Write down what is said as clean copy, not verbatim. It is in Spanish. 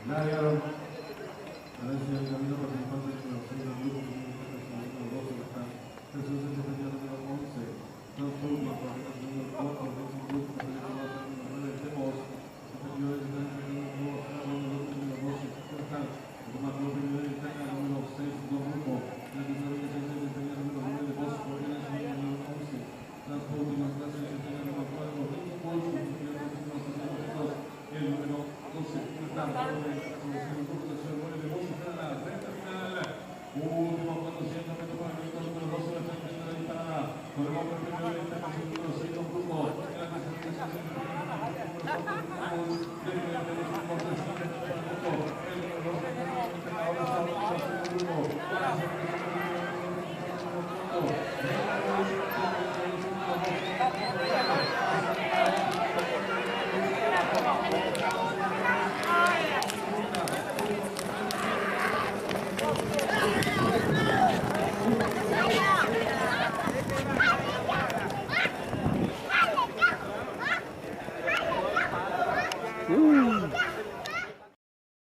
Nadia, gracias al camino participante de los 6 del grupo que tiene el número 12, está Jesús en el número 11, John Fulton, el número 4, Benson Cruz, el número 9, Temos, superiores del número 12, Cristian, el número superior del número 6, Don Grupo, el número 16 del número 9 de Bosco, el número 11, Transporte y las clases del número 4, Benson Cruz, el número 2, el número 12, Cristian, último 400 metros para el número 12, la tercera disparada. Podemos ver primero el número 6 de un grupo.